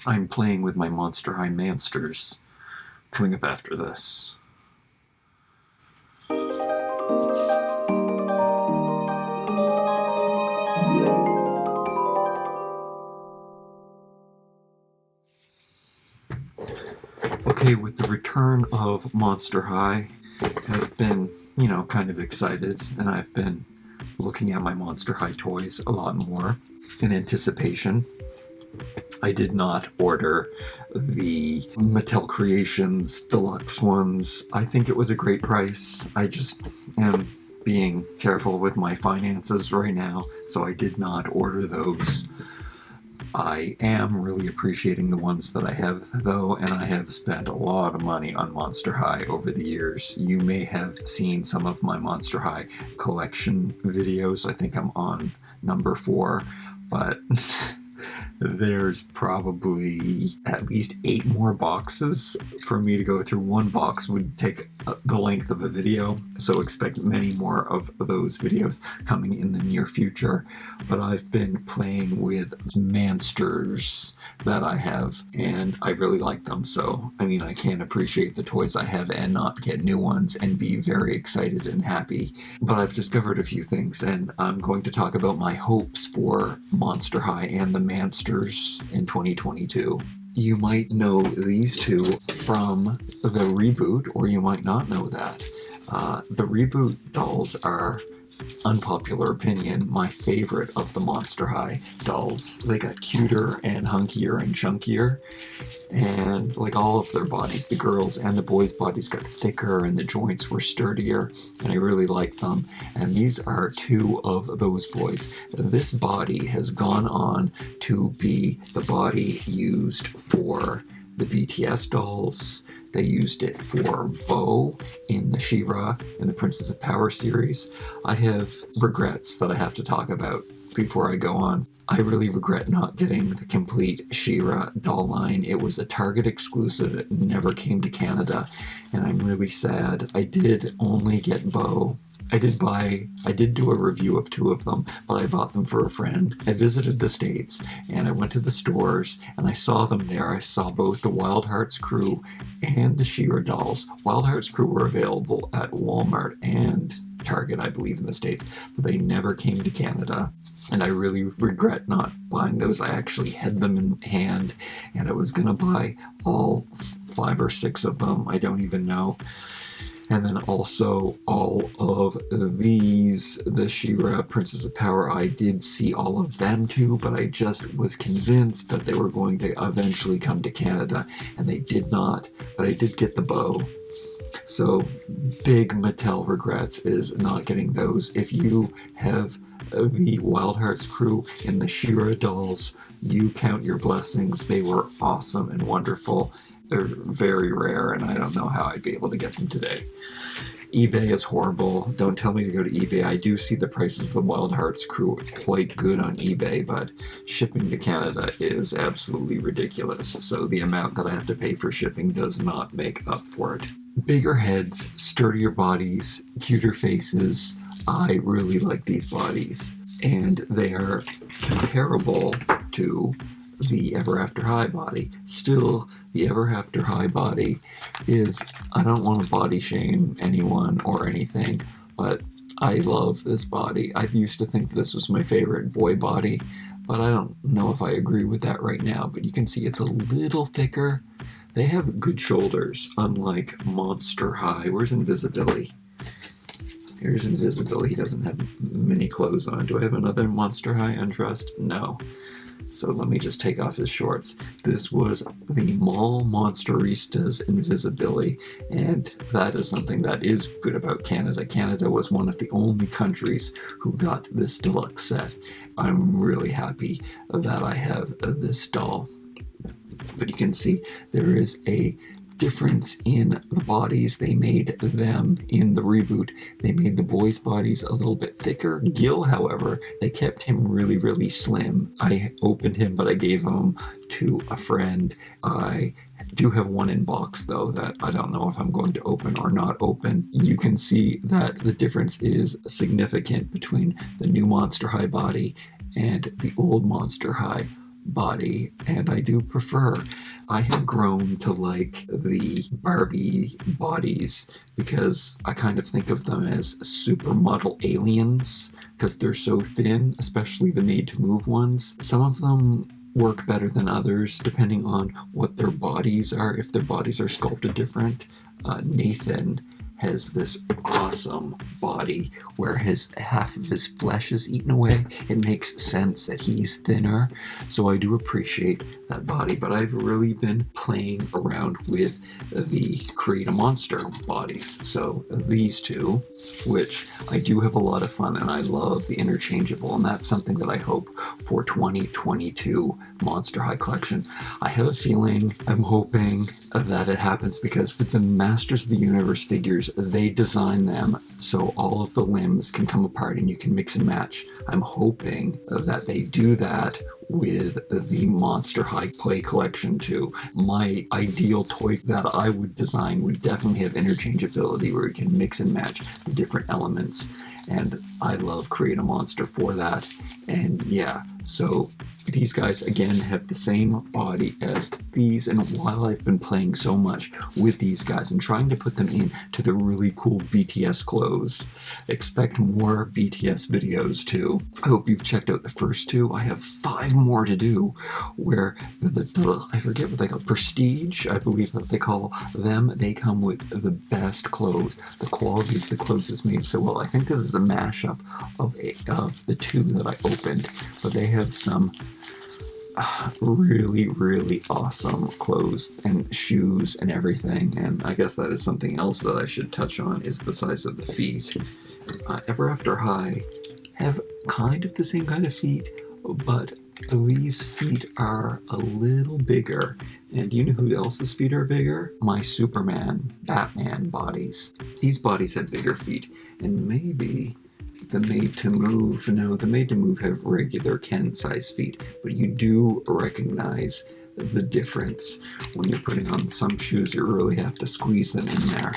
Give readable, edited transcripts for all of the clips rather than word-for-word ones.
I'm playing with my Monster High Mansters. Coming up after this. Okay, with the return of Monster High, I've been, kind of excited, and I've been looking at my Monster High toys a lot more in anticipation. I did not order the Mattel Creations deluxe ones. I think it was a great price. I just am being careful with my finances right now, so I did not order those. I am really appreciating the ones that I have, though, and I have spent a lot of money on Monster High over the years. You may have seen some of my Monster High collection videos. I think I'm on number 4, but there's probably at least 8 more boxes for me to go through. One box would take the length of a video, so expect many more of those videos coming in the near future. But I've been playing with Mansters that I have, and I really like them. So, I can't appreciate the toys I have and not get new ones and be very excited and happy. But I've discovered a few things, and I'm going to talk about my hopes for Monster High and the Mansters in 2022. You might know these two from the Reboot, or you might not know that. The Reboot dolls are, unpopular opinion, my favorite of the Monster High dolls. They got cuter and hunkier and chunkier, and like all of their bodies, the girls' and the boys' bodies got thicker and the joints were sturdier, and I really like them. And these are 2 of those boys. This body has gone on to be the body used for the BTS dolls. They used it for Bo in the She-Ra in the Princess of Power series. I have regrets that I have to talk about before I go on. I really regret not getting the complete She-Ra doll line. It was a Target exclusive. It never came to Canada, and I'm really sad. I did only get Bo. I did do a review of 2 of them, but I bought them for a friend. I visited the States, and I went to the stores, and I saw them there. I saw both the Wild Hearts crew and the She-Ra dolls. Wild Hearts crew were available at Walmart and Target, I believe, in the States, but they never came to Canada, and I really regret not buying those. I actually had them in hand, and I was going to buy all 5 or 6 of them. I don't even know. And then also all of these, the She-Ra, Princess of Power, I did see all of them too, but I just was convinced that they were going to eventually come to Canada, and they did not. But I did get the Bo. So big Mattel regrets is not getting those. If you have the Wild Hearts crew and the She-Ra dolls, you count your blessings. They were awesome and wonderful. They're very rare, and I don't know how I'd be able to get them today. eBay is horrible. Don't tell me to go to eBay. I do see the prices of the Wild Hearts crew quite good on eBay, but shipping to Canada is absolutely ridiculous. So the amount that I have to pay for shipping does not make up for it. Bigger heads, sturdier bodies, cuter faces. I really like these bodies, and they are comparable to the Ever After High body. Still, the Ever After High body is, I don't want to body shame anyone or anything, but I love this body. I used to think this was my favorite boy body, but I don't know if I agree with that right now. But you can see it's a little thicker. They have good shoulders, unlike Monster High. Where's Invisibility? Here's Invisibility. He doesn't have many clothes on. Do I have another Monster High undressed? No. So let me just take off his shorts. This was the Mall Monsteristas Invisibility, and that is something that is good about Canada. Canada was one of the only countries who got this deluxe set. I'm really happy that I have this doll. But you can see there is a difference in the bodies. They made them in the Reboot. They made the boys' bodies a little bit thicker. Gil, however, they kept him really, really slim. I opened him, but I gave him to a friend. I do have one in box, though, that I don't know if I'm going to open or not open. You can see that the difference is significant between the new Monster High body and the old Monster High. body, and I do prefer. I have grown to like the Barbie bodies because I kind of think of them as supermodel aliens because they're so thin, especially the made-to-move ones. Some of them work better than others depending on what their bodies are, if their bodies are sculpted different. Nathan has this awesome body where half of his flesh is eaten away. It makes sense that he's thinner, so I do appreciate that body. But I've really been playing around with the Create a Monster bodies. So these two, which I do have a lot of fun, and I love the interchangeable, and that's something that I hope for 2022 Monster High collection. I have a feeling, I'm hoping that it happens because with the Masters of the Universe figures, they design them so all of the limbs can come apart and you can mix and match. I'm hoping that they do that with the Monster High Play collection too. My ideal toy that I would design would definitely have interchangeability where you can mix and match the different elements, and I love Create a Monster for that. And yeah, so these guys again have the same body as these, and while I've been playing so much with these guys and trying to put them into the really cool BTS clothes, expect more BTS videos too. I hope you've checked out the first two. I have 5 more to do where the I forget what they call Prestige, I believe that they call them. They come with the best clothes. The quality of the clothes is made so well. I think this is a mashup of the two that I opened, but they have some really, really awesome clothes and shoes and everything. And I guess that is something else that I should touch on, is the size of the feet. Ever After High have kind of the same kind of feet, but these feet are a little bigger. And you know who else's feet are bigger? My Superman, Batman bodies. These bodies have bigger feet, and maybe the Made to Move have regular Ken size feet, but you do recognize the difference when you're putting on some shoes. You really have to squeeze them in there.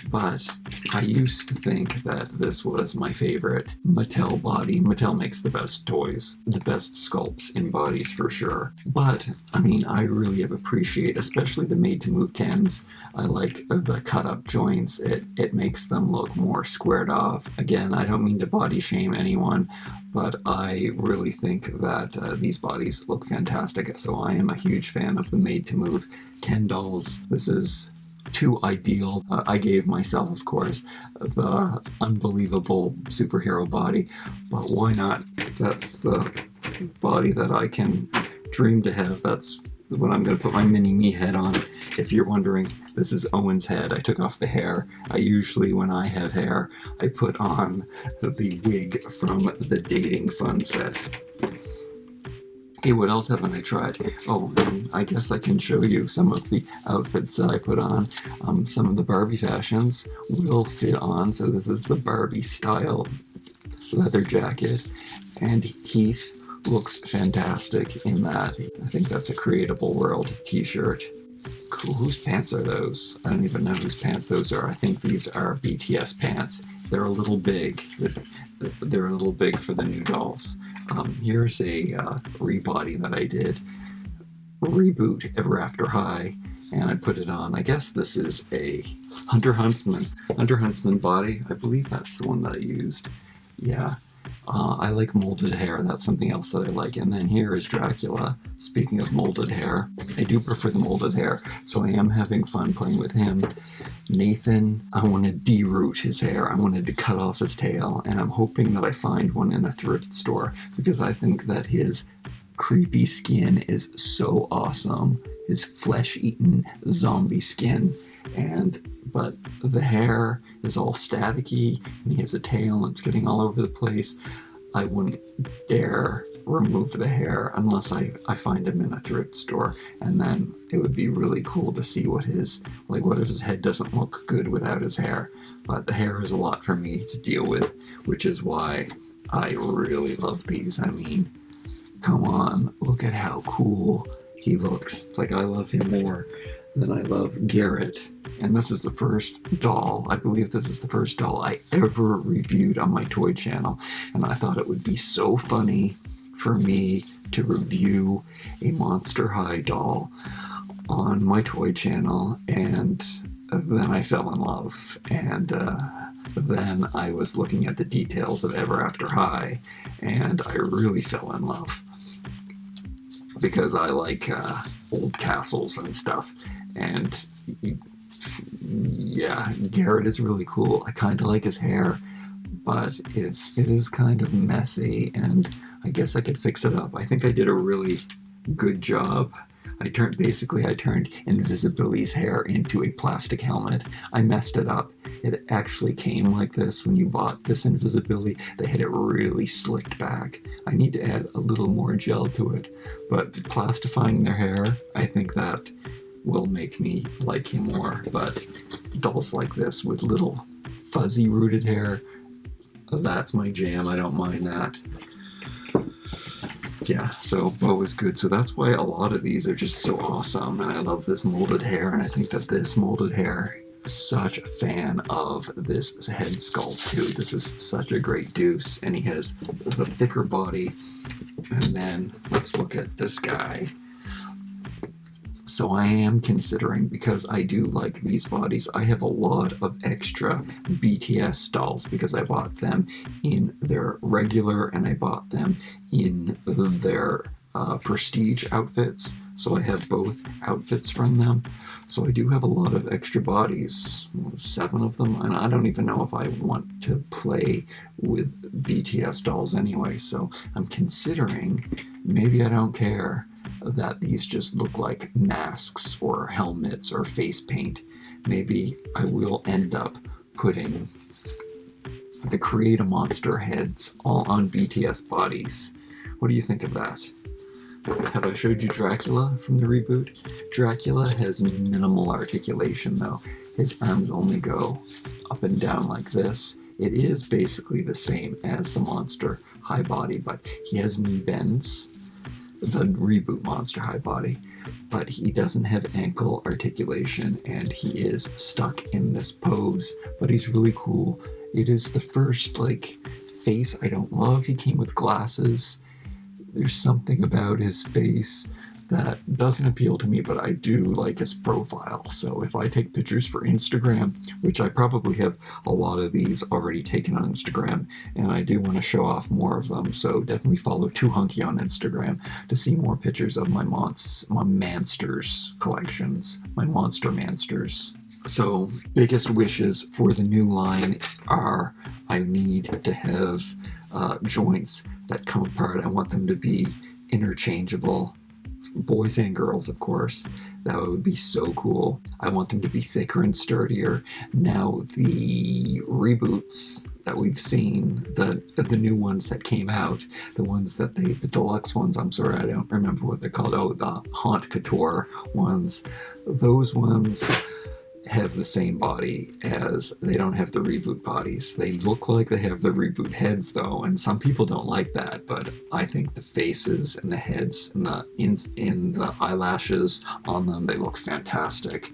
But I used to think that this was my favorite Mattel body. Mattel makes the best toys, the best sculpts in bodies for sure. But, I mean, I really have appreciated, especially the made-to-move Kens. I like the cut-up joints. It makes them look more squared off. Again, I don't mean to body shame anyone, but I really think that these bodies look fantastic. So I am a huge fan of the made-to-move Ken dolls. This is too ideal. I gave myself, of course, the unbelievable superhero body, but why not? That's the body that I can dream to have. That's what I'm going to put my mini-me head on. If you're wondering, this is Owen's head. I took off the hair. I usually, when I have hair, I put on the wig from the Dating Fun set. Okay, what else haven't I tried? Oh, and I guess I can show you some of the outfits that I put on. Some of the Barbie fashions will fit on. So this is the Barbie style leather jacket. And Heath looks fantastic in that. I think that's a Creatable World t-shirt. Cool. Whose pants are those? I don't even know whose pants those are. I think these are BTS pants. They're a little big. They're a little big for the new dolls. Here's a rebody that I did. Reboot, Ever After High, and I put it on. I guess this is a Hunter Huntsman body. I believe that's the one that I used. Yeah. I like molded hair. That's something else that I like. And then here is Dracula. Speaking of molded hair, I do prefer the molded hair, so I am having fun playing with him. Nathan, I want to de-root his hair. I wanted to cut off his tail, and I'm hoping that I find one in a thrift store because I think that his creepy skin is so awesome. His flesh-eaten zombie skin. But the hair is all staticky, and he has a tail, and it's getting all over the place. I wouldn't dare remove the hair unless I find him in a thrift store, and then it would be really cool to see what if his head doesn't look good without his hair. But the hair is a lot for me to deal with, which is why I really love these. I mean, come on, look at how cool he looks. Like, I love him more than I love Garrett. And this is the first doll, I believe this is the first doll I ever reviewed on my toy channel. And I thought it would be so funny for me to review a Monster High doll on my toy channel, and then I fell in love. And then I was looking at the details of Ever After High, and I really fell in love. Because I like old castles and stuff. And yeah, Garrett is really cool. I kind of like his hair, but it is kind of messy, and I guess I could fix it up. I think I did a really good job. I turned Invisibility's hair into a plastic helmet. I messed it up. It actually came like this when you bought this Invisibility. They had it really slicked back. I need to add a little more gel to it, but plastifying their hair, I think that will make me like him more. But dolls like this with little fuzzy rooted hair, that's my jam. I don't mind that. Yeah, so Bo is good. So that's why a lot of these are just so awesome. And I love this molded hair. And I think that this molded hair is such a fan of this head sculpt too. This is such a great deuce. And he has the thicker body. And then let's look at this guy. So I am considering, because I do like these bodies, I have a lot of extra BTS dolls because I bought them in their regular and I bought them in their prestige outfits. So I have both outfits from them. So I do have a lot of extra bodies, 7 of them, and I don't even know if I want to play with BTS dolls anyway. So I'm considering, maybe I don't care that these just look like masks or helmets or face paint. Maybe I will end up putting the Create a Monster heads all on BTS bodies. What do you think of that? Have I showed you Dracula from the reboot? Dracula has minimal articulation though. His arms only go up and down like this. It is basically the same as the Monster High body, but he has knee bends. The reboot Monster High body, but he doesn't have ankle articulation, and he is stuck in this pose, but he's really cool. It is the first face I don't love. He came with glasses. There's something about his face that doesn't appeal to me, but I do like his profile. So if I take pictures for Instagram, which I probably have a lot of these already taken on Instagram, and I do want to show off more of them, so definitely follow toohunky on Instagram to see more pictures of my Mansters collections, my Monster Mansters. So biggest wishes for the new line are I need to have joints that come apart. I want them to be interchangeable. Boys and girls, of course. That would be so cool. I want them to be thicker and sturdier. Now, the reboots that we've seen, the new ones that came out, the ones that the deluxe ones, I'm sorry, I don't remember what they're called. Oh, the Couture ones. Those ones have the same body as, they don't have the reboot bodies. They look like they have the reboot heads though, and some people don't like that, but I think the faces and the heads and the in the eyelashes on them, they look fantastic.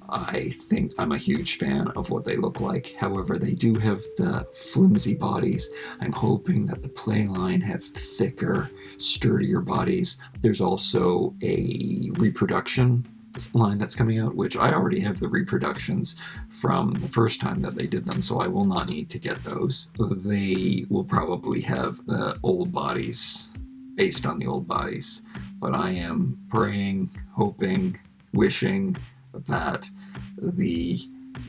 I think I'm a huge fan of what they look like. However, they do have the flimsy bodies. I'm hoping that the play line have thicker, sturdier bodies. There's also a reproduction line that's coming out, which I already have the reproductions from the first time that they did them, so I will not need to get those. They will probably have the old bodies based on the old bodies, but I am praying, hoping, wishing that the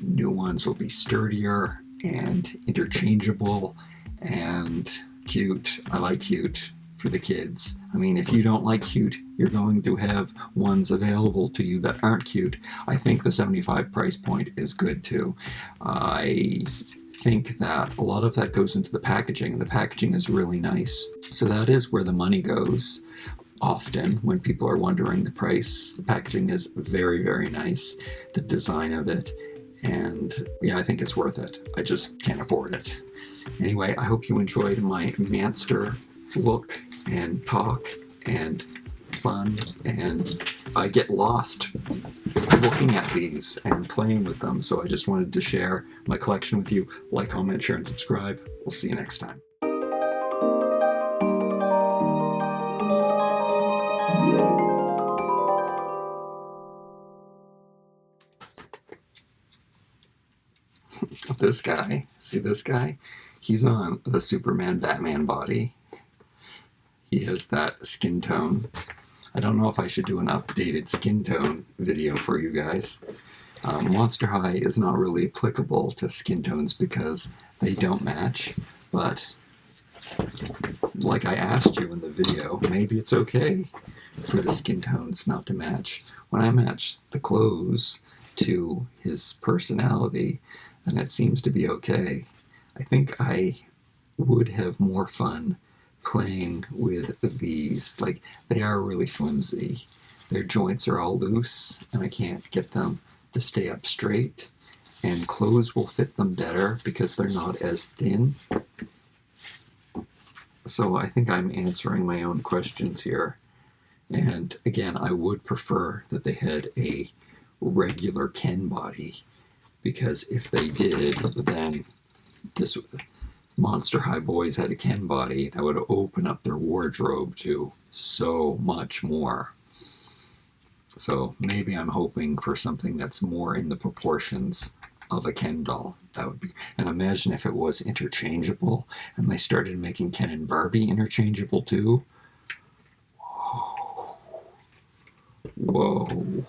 new ones will be sturdier and interchangeable and cute. I like cute for the kids. I mean, if you don't like cute, you're going to have ones available to you that aren't cute. I think the $75 price point is good too. I think that a lot of that goes into the packaging, and the packaging is really nice. So that is where the money goes. Often when people are wondering the price, the packaging is very, very nice. The design of it, and yeah, I think it's worth it. I just can't afford it. Anyway, I hope you enjoyed my Manster look and talk and fun, and I get lost looking at these and playing with them, so I just wanted to share my collection with you. Like, comment, share, and subscribe. We'll see you next time. This guy, see this guy? He's on the Superman Batman body. He has that skin tone. I don't know if I should do an updated skin tone video for you guys. Monster High is not really applicable to skin tones because they don't match, but like I asked you in the video, maybe it's okay for the skin tones not to match. When I match the clothes to his personality, then it seems to be okay. I think I would have more fun playing with these. Like, they are really flimsy. Their joints are all loose, and I can't get them to stay up straight. And clothes will fit them better because they're not as thin. So I think I'm answering my own questions here. And again, I would prefer that they had a regular Ken body, because if they did, then this Monster High boys had a Ken body, that would open up their wardrobe to so much more. So maybe I'm hoping for something that's more in the proportions of a Ken doll. That would be, and imagine if it was interchangeable and they started making Ken and Barbie interchangeable too. Whoa. Whoa.